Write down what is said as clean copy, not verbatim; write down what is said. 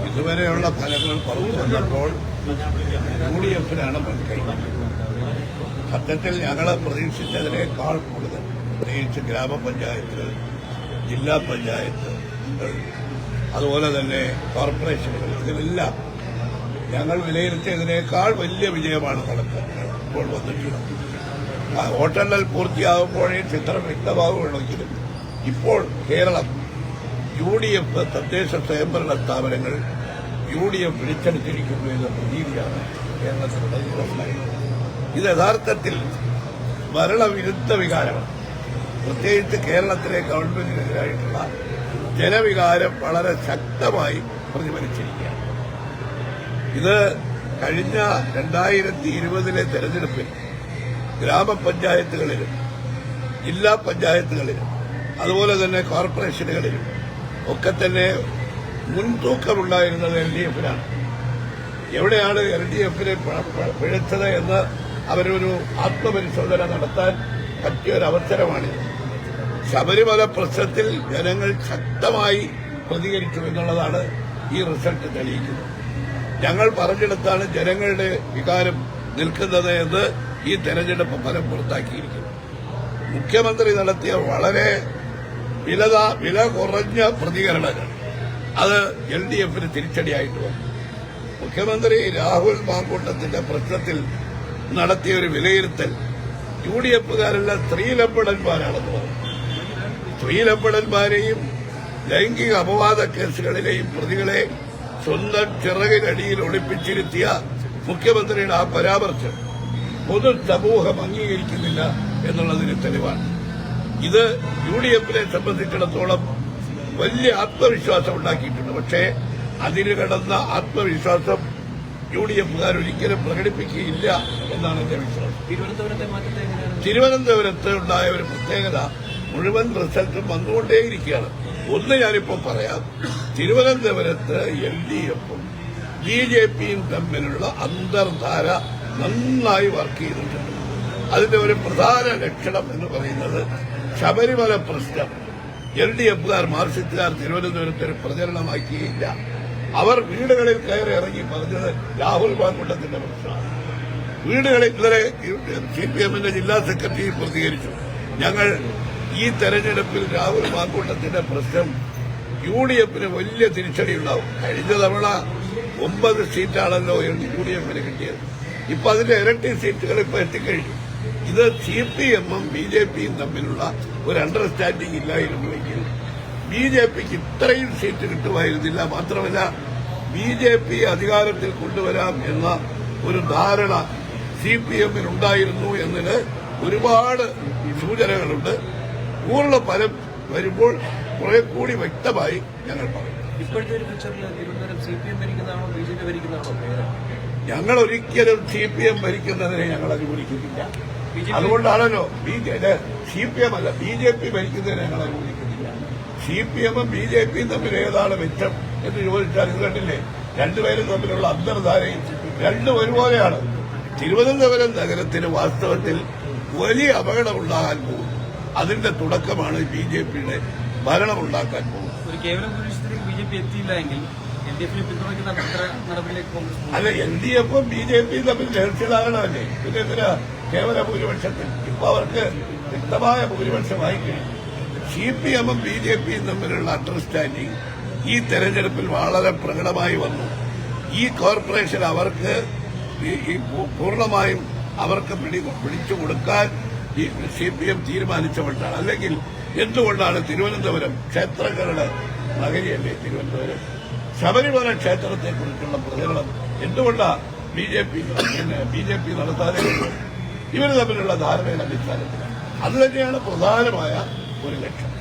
ഇതുവരെയുള്ള ഫലങ്ങൾ പുറത്തു വന്നപ്പോൾ UDF-നാണ് മുൻകൈ. സത്യത്തിൽ ഞങ്ങൾ പ്രതീക്ഷിച്ചതിനേക്കാൾ കൂടുതൽ, പ്രത്യേകിച്ച് ഗ്രാമപഞ്ചായത്ത്, ജില്ലാ പഞ്ചായത്ത്, അതുപോലെ തന്നെ കോർപ്പറേഷനുകൾ, ഇതിലെല്ലാം ഞങ്ങൾ വിലയിരുത്തിയതിനേക്കാൾ വലിയ വിജയമാണ് ഫലത്തിൽ ഇപ്പോൾ വന്നിട്ടുള്ളത്. വോട്ടെണ്ണൽ പൂർത്തിയാകുമ്പോഴേ ചിത്രം വ്യക്തമാകുമെങ്കിലും ഇപ്പോൾ കേരളം UDF തദ്ദേശ സ്വയംഭരണ സ്ഥാപനങ്ങൾ UDF പിടിച്ചെടുത്തിരിക്കുന്നു എന്ന പ്രതീതിയാണ് കേരളത്തിലുണ്ടായിരുന്നത്. ഇത് യഥാർത്ഥത്തിൽ ഭരണവിരുദ്ധ വികാരമാണ്. പ്രത്യേകിച്ച് കേരളത്തിലെ ഗവൺമെന്റിനെതിരായിട്ടുള്ള ജനവികാരം വളരെ ശക്തമായി പ്രതിഫലിച്ചിരിക്കുകയാണ്. ഇത് കഴിഞ്ഞ 2020 തെരഞ്ഞെടുപ്പിൽ ഗ്രാമപഞ്ചായത്തുകളിലും ജില്ലാ പഞ്ചായത്തുകളിലും അതുപോലെ തന്നെ കോർപ്പറേഷനുകളിലും ഒക്കെ തന്നെ മുൻതൂക്കമുണ്ടായിരുന്നത് LDF-നാണ്. എവിടെയാണ് LDF-നെ പിഴച്ചത് എന്ന് അവരൊരു ആത്മപരിശോധന നടത്താൻ പറ്റിയൊരവസരമാണിത്. ശബരിമല പ്രശ്നത്തിൽ ജനങ്ങൾ ശക്തമായി പ്രതികരിച്ചു എന്നുള്ളതാണ് ഈ റിസൾട്ട് തെളിയിക്കുന്നത്. ഞങ്ങൾ പറഞ്ഞെടുത്താണ് ജനങ്ങളുടെ വികാരം നിൽക്കുന്നത് എന്ന് ഈ തെരഞ്ഞെടുപ്പ് ഫലം പുറത്താക്കിയിരിക്കുന്നു. മുഖ്യമന്ത്രി നടത്തിയ വളരെ വില കുറഞ്ഞ പ്രതികരണങ്ങൾ അത് LDF-ന് തിരിച്ചടിയായിട്ട് വന്നു. മുഖ്യമന്ത്രി രാഹുൽ മാങ്കൂട്ടത്തിന്റെ പ്രശ്നത്തിൽ നടത്തിയ ഒരു വിലയിരുത്തൽ UDF-കാരെല്ലാം സ്ത്രീലമ്പടന്മാരാണെന്ന് പറഞ്ഞു. സ്ത്രീലമ്പടന്മാരെയും ലൈംഗിക അപവാദ കേസുകളിലെയും പ്രതികളെ സ്വന്തം ചിറകിനടിയിൽ ഒളിപ്പിച്ചിരുത്തിയ മുഖ്യമന്ത്രിയുടെ ആ പരാമർശം പൊതുസമൂഹം അംഗീകരിക്കുന്നില്ല എന്നുള്ളതിന് തെളിവാണ്. ഇത് UDF-നെ സംബന്ധിച്ചിടത്തോളം വലിയ ആത്മവിശ്വാസം ഉണ്ടാക്കിയിട്ടുണ്ട്. പക്ഷേ അതിന് കടന്ന ആത്മവിശ്വാസം UDF-കാരൊരിക്കലും പ്രകടിപ്പിക്കുകയില്ല എന്നാണ് എന്റെ വിശ്വാസം. തിരുവനന്തപുരത്ത് ഉണ്ടായ ഒരു പ്രത്യേകത മുഴുവൻ റിസൾട്ടും വന്നുകൊണ്ടേയിരിക്കുകയാണ്. ഒന്ന് ഞാനിപ്പോൾ പറയാം. തിരുവനന്തപുരത്ത് LDF-ഉം BJP-യും തമ്മിലുള്ള അന്തർധാര നന്നായി വർക്ക് ചെയ്തിട്ടുണ്ട്. അതിന്റെ ഒരു പ്രധാന ലക്ഷണം എന്ന് പറയുന്നത് ശബരിമല പ്രശ്നം LDF-കാർ മാർക്സിസ്റ്റുകാർ തിരുവനന്തപുരത്ത് ഒരു പ്രചരണമാക്കിയില്ല. അവർ വീടുകളിൽ കയറി ഇറങ്ങി പറഞ്ഞത് രാഹുൽ മാങ്കൂട്ടത്തിന്റെ പ്രശ്നമാണ്. വീടുകളിൽ ഇന്നലെ CPM-ന്റെ ജില്ലാ സെക്രട്ടറി പ്രതികരിച്ചു. ഞങ്ങൾ ഈ തെരഞ്ഞെടുപ്പിൽ രാഹുൽ മാങ്കൂട്ടത്തിന്റെ പ്രശ്നം UDF-ന് വലിയ തിരിച്ചടി ഉണ്ടാവും. കഴിഞ്ഞ തവണ 9 സീറ്റാണല്ലോ UDF-ന് കിട്ടിയത്. ഇപ്പൊ അതിന്റെ ഇരട്ടി സീറ്റുകൾ ഇപ്പൊ എത്തിക്കഴിഞ്ഞു. ഇത് CPM-ഉം BJP-യും തമ്മിലുള്ള ഒരു അണ്ടർസ്റ്റാൻഡിംഗ് ഇല്ലായിരുന്നുവെങ്കിൽ BJP-ക്ക് ഇത്രയും സീറ്റ് കിട്ടുമായിരുന്നില്ല. മാത്രമല്ല BJP അധികാരത്തിൽ കൊണ്ടുവരാം എന്ന ഒരു ധാരണ CPM-നുണ്ടായിരുന്നു എന്നതിന് ഒരുപാട് സൂചനകളുണ്ട്. പൂർണ്ണ ഫലം വരുമ്പോൾ കുറെ കൂടി വ്യക്തമായി ഞങ്ങൾ പറയും. ഇപ്പോഴത്തെ ഒരു പിക്ചറിൽ തിരുവനന്തപുരം CPM ഭരിക്കുന്നതാണോ BJP ഭരിക്കുന്നതാണോ? ഞങ്ങൾ ഒരിക്കലും CPM ഭരിക്കുന്നതിനെ ഞങ്ങൾ അനുകൂലിക്കുന്നില്ല. അതുകൊണ്ടാണല്ലോ CPM അല്ല BJP ഭരിക്കുന്നതിനെ ഞങ്ങൾ അനുകൂലിക്കുന്നില്ല. CPM-ഉം BJP-യും തമ്മിൽ ഏതാണ് മെച്ചം എന്ന് ചോദിച്ചാൽ ഇത് കണ്ടില്ലേ, രണ്ടുപേരും തമ്മിലുള്ള അന്തർധാരയും രണ്ടും ഒരുപോലെയാണ്. തിരുവനന്തപുരം നഗരത്തിന് വാസ്തവത്തിൽ വലിയ അപകടമുണ്ടാകാൻ പോകുന്നു. അതിന്റെ തുടക്കമാണ് BJP-യുടെ ഭരണമുണ്ടാക്കാൻ പോകുന്നത്. ഒരു കേവല ഭൂരിപക്ഷത്തിലേക്ക് BJP എത്തിയില്ല എങ്കിൽ LDF-നെ പിന്തുണയ്ക്കുന്ന നടപടിയിലേക്ക് കോൺഗ്രസ് അല്ല, LDF-ഉം BJP-യും തമ്മിൽ രഹസ്യധാരണമല്ലേ? പിന്നെ എന്തിനാ കേവല ഭൂരിപക്ഷത്തിൽ? ഇപ്പൊ അവർക്ക് വ്യക്തമായ ഭൂരിപക്ഷമായി കഴിഞ്ഞു. CPM-ഉം BJP-യും തമ്മിലുള്ള അണ്ടർസ്റ്റാൻഡിംഗ് ഈ തെരഞ്ഞെടുപ്പിൽ വളരെ പ്രകടമായി വന്നു. ഈ കോർപ്പറേഷൻ അവർക്ക് പൂർണ്ണമായും അവർക്ക് പിടിച്ചു കൊടുക്കാൻ CPM തീരുമാനിച്ചവട്ടാണ്. അല്ലെങ്കിൽ എന്തുകൊണ്ടാണ് തിരുവനന്തപുരം ക്ഷേത്രങ്ങളുടെ നഗരിയല്ലേ തിരുവനന്തപുരം? ശബരിമല ക്ഷേത്രത്തെക്കുറിച്ചുള്ള പ്രചരണം എന്തുകൊണ്ടാണ് BJP നടത്താതെ? ഇവർ തമ്മിലുള്ള ധാരണയുടെ അടിസ്ഥാനത്തിലാണ്. അത് തന്നെയാണ് പ്രധാനമായ ഒരു ലക്ഷ്യം.